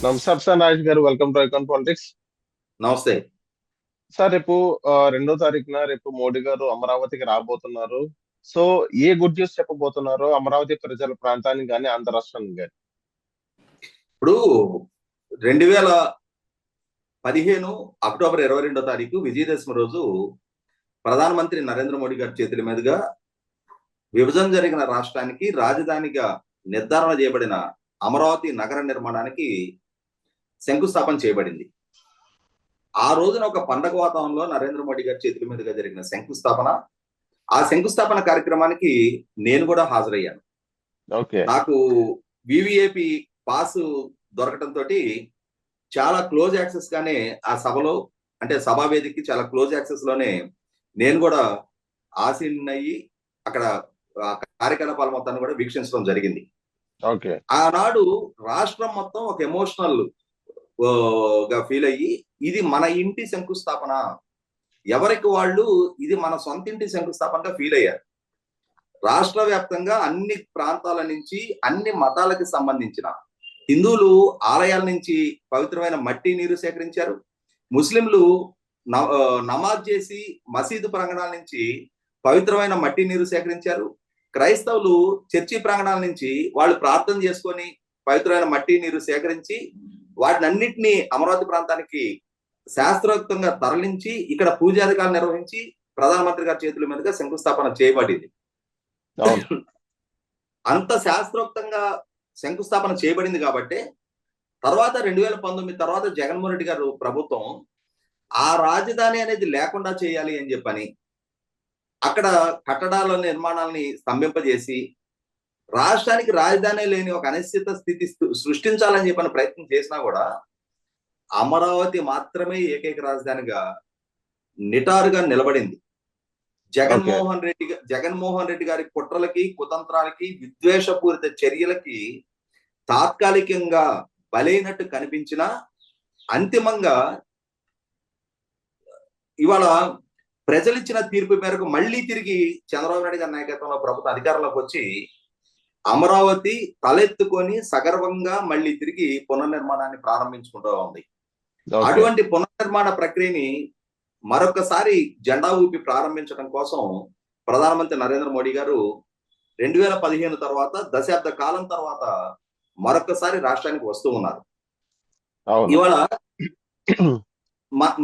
నమస్కారం సార్, నాగేష్ గారు. Welcome to icon politics. నమస్తే. సార్, రేపు 2వ తారీఖున రేపు మోడీ గారు అమరావతికి రాబోతున్నారు. సో ఏ గుడ్ న్యూస్ చెప్పబోతున్నారు అమరావతి ప్రజల ప్రాంతానికి కానీ ఆంధ్ర రాష్ట్రానికి కానీ? ఇప్పుడు 2015 అక్టోబర్ 22 విజయదశమి రోజు ప్రధానమంత్రి నరేంద్ర మోడీ గారి చేతుల మీదుగా విభజన జరిగిన రాష్ట్రానికి రాజధానిగా నిర్ధారణ చేయబడిన అమరావతి నగర నిర్మాణానికి శంకుస్థాపన చేయబడింది. ఆ రోజున ఒక పండగ వాతావరణంలో నరేంద్ర మోడీ గారి చేతుల మీదుగా జరిగిన ఆ శంకుస్థాపన కార్యక్రమానికి నేను కూడా హాజరయ్యాను. నాకు వివిఐపి పాస్ దొరకటంతో చాలా క్లోజ్ యాక్సెస్ గానే ఆ సభలో, అంటే సభా వేదికకి చాలా క్లోజ్ యాక్సెస్ లోనే నేను కూడా ఆసీనయ్యి అక్కడ కార్యకలాపాల మొత్తాన్ని కూడా వీక్షించడం జరిగింది. ఆనాడు రాష్ట్రం మొత్తం ఒక ఎమోషనల్ గా ఫీల్ అయ్యి, ఇది మన ఇంటి శంకుస్థాపన, ఎవరికి వాళ్ళు ఇది మన సొంత ఇంటి శంకుస్థాపనగా ఫీల్ అయ్యారు. రాష్ట్ర వ్యాప్తంగా అన్ని ప్రాంతాల నుంచి, అన్ని మతాలకు సంబంధించిన హిందువులు ఆలయాల నుంచి పవిత్రమైన మట్టి నీరు సేకరించారు. ముస్లింలు నమాజ్ చేసి మసీదు ప్రాంగణాల నుంచి పవిత్రమైన మట్టి నీరు సేకరించారు. క్రైస్తవులు చర్చి ప్రాంగణాల నుంచి వాళ్ళు ప్రార్థన చేసుకొని పవిత్రమైన మట్టి నీరు సేకరించి వాటిని అన్నిటినీ అమరావతి ప్రాంతానికి శాస్త్రోక్తంగా తరలించి ఇక్కడ పూజాధికారులు నిర్వహించి ప్రధానమంత్రి గారి చేతుల మీదుగా శంకుస్థాపన చేయబడింది. అంత శాస్త్రోక్తంగా శంకుస్థాపన చేయబడింది కాబట్టి తర్వాత 2019 తర్వాత జగన్మోహన్ రెడ్డి గారు ప్రభుత్వం ఆ రాజధాని అనేది లేకుండా చేయాలి అని చెప్పని అక్కడ కట్టడాల నిర్మాణాలని స్తంభింపజేసి రాష్ట్రానికి రాజధాని లేని ఒక అనిశ్చిత స్థితి సృష్టించాలని చెప్పిన ప్రయత్నం చేసినా కూడా అమరావతి మాత్రమే ఏకైక రాజధానిగా నిటారుగా నిలబడింది. జగన్మోహన్ రెడ్డి గారి కుట్రలకి, కుతంత్రాలకి, విద్వేషపూరిత చర్యలకి తాత్కాలికంగా బలైనట్టు కనిపించిన అంతిమంగా ఇవాళ ప్రజలిచ్చిన తీర్పు మేరకు మళ్ళీ తిరిగి చంద్రబాబు నాయుడు గారి నాయకత్వంలో ప్రభుత్వం అధికారంలోకి వచ్చి అమరావతి తలెత్తుకొని సగర్వంగా మళ్ళీ తిరిగి పునర్నిర్మాణాన్ని ప్రారంభించుకుంటూ ఉంది. అటువంటి పునర్నిర్మాణ ప్రక్రియని మరొకసారి జెండా ఊపి ప్రారంభించడం కోసం ప్రధానమంత్రి నరేంద్ర మోడీ గారు 2015 తర్వాత దశాబ్ద కాలం తర్వాత మరొకసారి రాష్ట్రానికి వస్తూ ఉన్నారు. ఇవాళ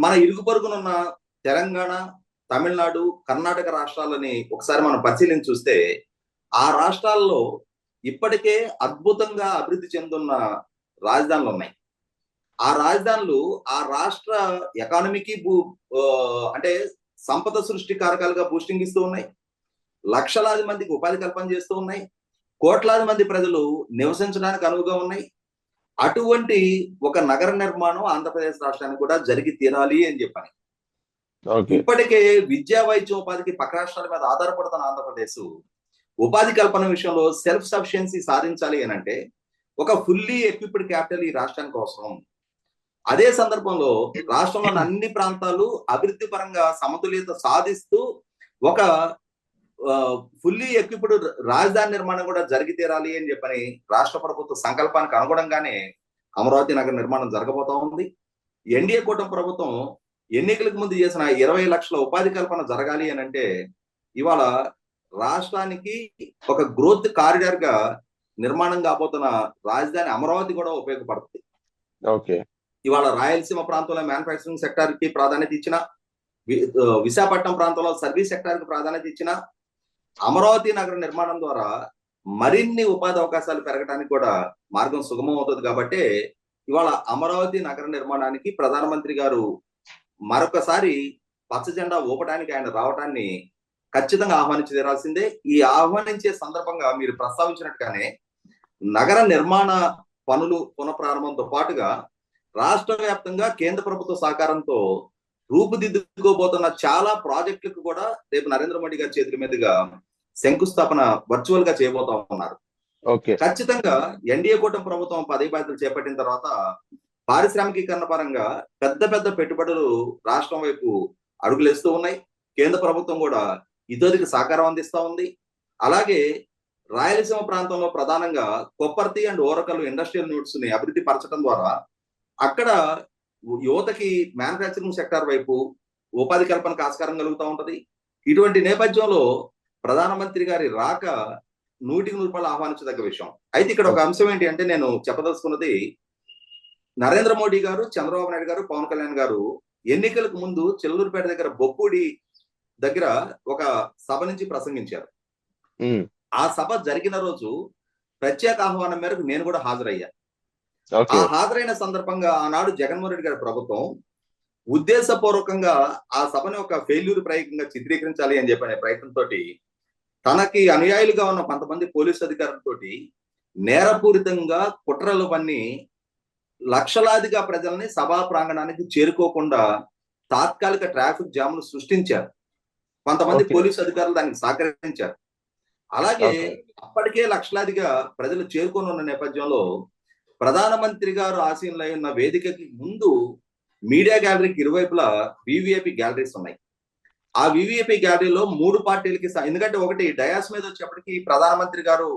మన ఇరుగు పొరుగునున్న తెలంగాణ, తమిళనాడు, కర్ణాటక రాష్ట్రాలని ఒకసారి మనం పరిశీలించి చూస్తే ఆ రాష్ట్రాల్లో ఇప్పటికే అద్భుతంగా అభివృద్ధి చెందున్న రాజధానులు ఉన్నాయి. ఆ రాజధానులు ఆ రాష్ట్ర ఎకానమీకి అంటే సంపద సృష్టి కారకాలుగా బూస్టింగ్ ఇస్తూ ఉన్నాయి. లక్షలాది మందికి ఉపాధి కల్పన చేస్తూ ఉన్నాయి. కోట్లాది మంది ప్రజలు నివసించడానికి అనువుగా ఉన్నాయి. అటువంటి ఒక నగర నిర్మాణం ఆంధ్రప్రదేశ్ రాష్ట్రానికి కూడా జరిగి తీరాలి అని చెప్పని ఇప్పటికే విద్యా, వైద్య, ఉపాధికి పక్క రాష్ట్రాల మీద ఆధారపడుతున్న ఆంధ్రప్రదేశ్ ఉపాధి కల్పన విషయంలో సెల్ఫ్ సఫిషియన్సీ సాధించాలి అని అంటే ఒక ఫుల్లీ ఎక్విప్డ్ క్యాపిటల్ ఈ రాష్ట్రానికి అవసరం. అదే సందర్భంలో రాష్ట్రంలోని అన్ని ప్రాంతాలు అభివృద్ధి పరంగా సమతుల్యత సాధిస్తూ ఒక ఫుల్లీ ఎక్విప్డ్ రాజధాని నిర్మాణం కూడా జరిగి తీరాలి అని చెప్పని రాష్ట్ర ప్రభుత్వ సంకల్పానికి అనుగుణంగానే అమరావతి నగర నిర్మాణం జరగబోతా ఉంది. ఎన్డీఏ కూటమి ప్రభుత్వం ఎన్నికలకు ముందు చేసిన 20 లక్షల ఉపాధి కల్పన జరగాలి అని అంటే ఇవాళ రాష్ట్రానికి ఒక గ్రోత్ కారిడార్ గా నిర్మాణం కాబోతున్న రాజధాని అమరావతి కూడా ఉపయోగపడుతుంది. ఇవాళ రాయలసీమ ప్రాంతంలో మ్యానుఫ్యాక్చరింగ్ సెక్టార్ కి ప్రాధాన్యత ఇచ్చిన, విశాఖపట్నం ప్రాంతంలో సర్వీస్ సెక్టార్ కి ప్రాధాన్యత ఇచ్చిన అమరావతి నగర నిర్మాణం ద్వారా మరిన్ని ఉపాధి అవకాశాలు పెరగడానికి కూడా మార్గం సుగమం అవుతుంది. కాబట్టి ఇవాళ అమరావతి నగర నిర్మాణానికి ప్రధానమంత్రి గారు మరొకసారి పచ్చ జెండా ఊపడానికి ఆయన రావడాన్ని ఖచ్చితంగా ఆహ్వానించి తీరాల్సిందే. ఈ ఆహ్వానించే సందర్భంగా మీరు ప్రస్తావించినట్టుగానే నగర నిర్మాణ పనులు పునఃప్రారంభంతో పాటుగా రాష్ట్ర వ్యాప్తంగా కేంద్ర ప్రభుత్వ సహకారంతో రూపుదిద్దుకోబోతున్న చాలా ప్రాజెక్టులకు కూడా రేపు నరేంద్ర మోడీ గారి చేతుల మీదుగా శంకుస్థాపన వర్చువల్ గా చేయబోతా ఉన్నారు. ఖచ్చితంగా ఎన్డీఏ కూటమి ప్రభుత్వం పదవి బాధ్యతలు చేపట్టిన తర్వాత పారిశ్రామికీకరణ పరంగా పెద్ద పెద్ద పెట్టుబడులు రాష్ట్రం వైపు అడుగులేస్తూ ఉన్నాయి. కేంద్ర ప్రభుత్వం కూడా ఇతోదికి సహకారం అందిస్తా ఉంది. అలాగే రాయలసీమ ప్రాంతంలో ప్రధానంగా Kopparthi and Orakallu industrial notes ని అభివృద్ధి పరచడం ద్వారా అక్కడ యువతకి మ్యానుఫ్యాక్చరింగ్ సెక్టార్ వైపు ఉపాధి కల్పనకు ఆస్కారం కలుగుతూ ఉంటది. ఇటువంటి నేపథ్యంలో ప్రధానమంత్రి గారి రాక 100% ఆహ్వానించదగ్గ విషయం. అయితే ఇక్కడ ఒక అంశం ఏంటి అంటే నేను చెప్పదలుచుకున్నది, నరేంద్ర మోడీ గారు, చంద్రబాబు నాయుడు గారు, పవన్ కళ్యాణ్ గారు ఎన్నికలకు ముందు చిల్లూరుపేట దగ్గర బొప్పూడి దగ్గర ఒక సభ నుంచి ప్రసంగించారు. ఆ సభ జరిగిన రోజు ప్రత్యేక ఆహ్వానం మేరకు నేను కూడా హాజరయ్యా. ఆ హాజరైన సందర్భంగా ఆనాడు జగన్మోహన్ రెడ్డి గారి ప్రభుత్వం ఉద్దేశపూర్వకంగా ఆ సభని ఒక ఫెయిల్యూర్ ప్రయోగంగా చిత్రీకరించాలి అని చెప్పనే ప్రయత్నంతో తనకి అనుయాయులుగా ఉన్న కొంతమంది పోలీసు అధికారులతోటి నేరపూరితంగా కుట్రలు పన్ని లక్షలాదిగా ప్రజల్ని సభా ప్రాంగణానికి చేరుకోకుండా తాత్కాలిక ట్రాఫిక్ జామ్ను సృష్టించారు. కొంతమంది పోలీసు అధికారులు దానికి సహకరించారు. అలాగే అప్పటికే లక్షలాదిగా ప్రజలు చేరుకొని ఉన్న నేపథ్యంలో ప్రధానమంత్రి గారు ఆసీనులై ఉన్న వేదికకి ముందు మీడియా గ్యాలరీకి ఇరువైపులా వివిఐపి గ్యాలరీస్ ఉన్నాయి. ఆ వివిఐపి గ్యాలరీలో 3 పార్టీలకి, ఎందుకంటే ఒకటి డయాస్ మీద వచ్చేప్పటికి ప్రధానమంత్రి గారు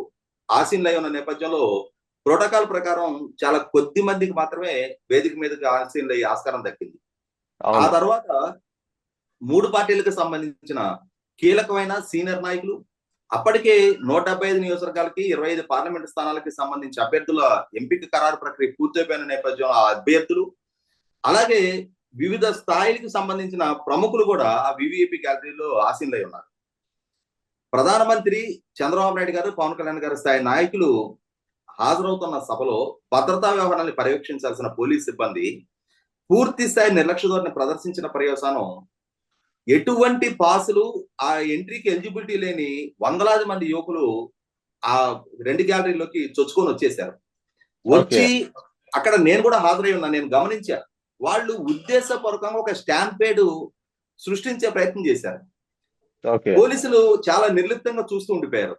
ఆసీనులై ఉన్న నేపథ్యంలో ప్రోటోకాల్ ప్రకారం చాలా కొద్ది మందికి మాత్రమే వేదిక మీదకి ఆసీనులై ఆస్కారం దక్కింది. ఆ తర్వాత 3 పార్టీలకు సంబంధించిన కీలకమైన సీనియర్ నాయకులు, అప్పటికే 175 నియోజకవర్గాలకి 25 పార్లమెంట్ స్థానాలకి సంబంధించి అభ్యర్థుల ఎంపిక ఖరారు ప్రక్రియ పూర్తయిపోయిన నేపథ్యంలో ఆ అభ్యర్థులు, అలాగే వివిధ స్థాయిలకు సంబంధించిన ప్రముఖులు కూడా ఆ వివిఐపి గ్యాలరీలో ఆసీనులై ఉన్నారు. ప్రధానమంత్రి చంద్రబాబు నాయుడు గారు, పవన్ కళ్యాణ్ గారి స్థాయి నాయకులు హాజరవుతున్న సభలో భద్రతా వ్యవహారాన్ని పర్యవేక్షించాల్సిన పోలీస్ సిబ్బంది పూర్తి స్థాయి నిర్లక్ష్య ధోరణి ప్రదర్శించిన పర్యవసానం ఎటువంటి పాసులు, ఆ ఎంట్రీకి ఎలిజిబిలిటీ లేని వందలాది మంది యువకులు ఆ 2 గ్యాలరీలోకి చొచ్చుకొని వచ్చేసారు. వచ్చి అక్కడ నేను కూడా హాజరై ఉన్నా, నేను గమనించా. వాళ్ళు ఉద్దేశపూర్వకంగా ఒక స్టాంపేడ్ సృష్టించే ప్రయత్నం చేశారు. పోలీసులు చాలా నిర్లిప్తంగా చూస్తూ ఉండిపోయారు.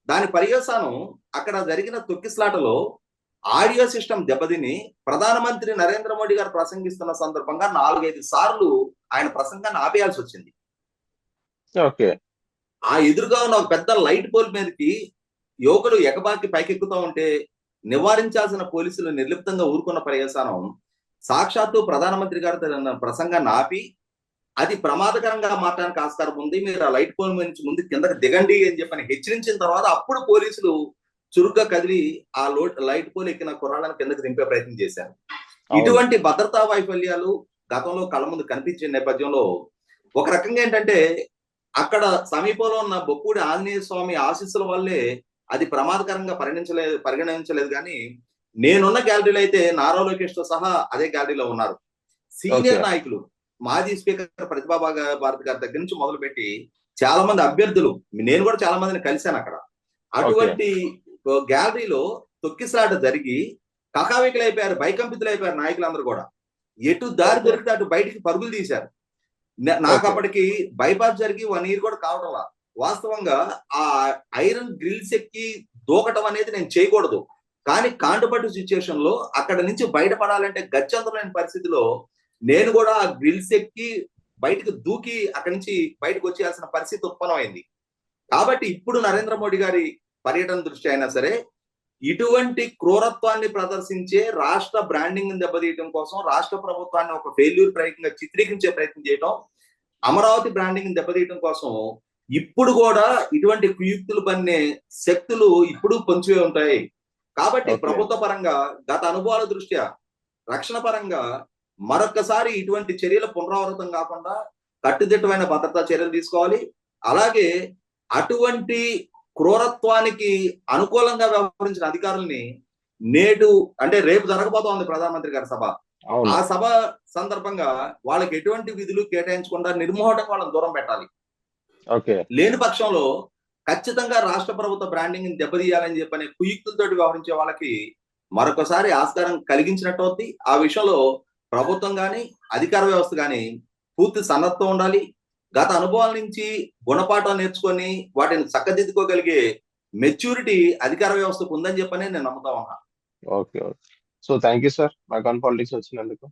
దాని పర్యవసానం అక్కడ జరిగిన తొక్కిసలాటలో ఆడియో సిస్టమ్ దెబ్బతిని ప్రధానమంత్రి నరేంద్ర మోడీ గారు ప్రసంగిస్తున్న సందర్భంగా 4-5 సార్లు ఆయన ప్రసంగాన్ని ఆపేయాల్సి వచ్చింది. ఆ ఎదురుగా ఉన్న ఒక పెద్ద లైట్ పోల్ మీదకి యువకులు ఎగబాకి పైకెక్కుతూ ఉంటే నివారించాల్సిన పోలీసులు నిర్లిప్తంగా ఊరుకున్న పర్యవసానం సాక్షాత్తు ప్రధానమంత్రి గారు తన ప్రసంగాన్ని ఆపి, అది ప్రమాదకరంగా మారడానికి ఆస్కారం ఉంది, మీరు ఆ లైట్ పోల్ నుంచి ముందు కిందకి దిగండి అని చెప్పని హెచ్చరించిన తర్వాత అప్పుడు పోలీసులు చురుగ్గా కదిలి ఆ లైట్ పోల్ ఎక్కిన కుర్రాళ్ళని కిందకి దింపే ప్రయత్నం చేశారు. ఇటువంటి భద్రతా వైఫల్యాలు గతంలో కళ్ళ ముందు కనిపించే నేపథ్యంలో ఒక రకంగా ఏంటంటే అక్కడ సమీపంలో ఉన్న బొప్పూడి ఆంజనేయ స్వామి ఆశీస్సుల వల్లే అది ప్రమాదకరంగా పరిగణించలేదు. కానీ నేనున్న గ్యాలరీలో అయితే నారా లోకేష్ తో సహా అదే గ్యాలరీలో ఉన్నారు. సీనియర్ నాయకులు, మాజీ స్పీకర్ ప్రతిభా భారతి గారి దగ్గర నుంచి మొదలుపెట్టి చాలా మంది అభ్యర్థులు, నేను కూడా చాలా మందిని కలిశాను అక్కడ. అటువంటి గ్యాలరీలో తొక్కిసలాట జరిగి కకావికలైపోయారు, భయకంపితులైపోయారు నాయకులందరూ కూడా. ఎటు దారి దొరికితే అటు బయటికి పరుగులు తీశారు. నాకు అప్పటికి బైపాస్ జరిగి 1 year కూడా కావడంలా. వాస్తవంగా ఆ ఐరన్ గ్రిల్స్ ఎక్కి దూకటం అనేది నేను చేయకూడదు, కానీ కాంటుపట్టు సిచ్యుయేషన్ లో అక్కడ నుంచి బయటపడాలంటే గత్యంతరమైన పరిస్థితిలో నేను కూడా ఆ గ్రిల్స్ ఎక్కి బయటకు దూకి అక్కడి నుంచి బయటకు వచ్చేయాల్సిన పరిస్థితి ఉత్పన్నమైంది. కాబట్టి ఇప్పుడు నరేంద్ర మోడీ గారి పర్యటన దృష్టి అయినా సరే ఇటువంటి క్రూరత్వాన్ని ప్రదర్శించే రాష్ట్ర బ్రాండింగ్ దెబ్బతీయడం కోసం రాష్ట్ర ప్రభుత్వాన్ని ఒక ఫెయిల్యూర్ ప్రయత్నంగా చిత్రీకరించే ప్రయత్నం చేయడం, అమరావతి బ్రాండింగ్ దెబ్బతీయడం కోసం ఇప్పుడు కూడా ఇటువంటి కుయుక్తులు పన్నే శక్తులు ఇప్పుడు పొంచివే ఉంటాయి. కాబట్టి ప్రభుత్వ పరంగా గత అనుభవాల దృష్ట్యా రక్షణ పరంగా మరొకసారి ఇటువంటి చర్యలు పునరావృతం కాకుండా కట్టుదిట్టమైన భద్రతా చర్యలు తీసుకోవాలి. అలాగే అటువంటి క్రూరత్వానికి అనుకూలంగా వ్యవహరించిన అధికారుల్ని నేడు అంటే రేపు జరగబోతోంది ప్రధానమంత్రి గారి సభ. ఆ సభ సందర్భంగా వాళ్ళకి ఎటువంటి విధులు కేటాయించకుండా నిర్మోహటంగా వాళ్ళని దూరం పెట్టాలి. లేని పక్షంలో ఖచ్చితంగా రాష్ట్ర ప్రభుత్వ బ్రాండింగ్ దెబ్బతీయాలని చెప్పనే కుయుక్తులతో వ్యవహరించే వాళ్ళకి మరొకసారి ఆస్కారం కలిగించినట్టు అవుద్ది. ఆ విషయంలో ప్రభుత్వం కానీ అధికార వ్యవస్థ కానీ పూర్తి సన్నద్ధం ఉండాలి. గత అనుభవాల నుంచి గుణపాఠం నేర్చుకొని వాటిని చక్కదిద్దుకోగలిగే మెచ్యూరిటీ అధికార వ్యవస్థకు ఉందని చెప్పని నేను నమ్ముతా ఉన్నా. సో థ్యాంక్ యూ సార్, మైకాన్ పాలిటిక్స్ వచ్చినందుకు.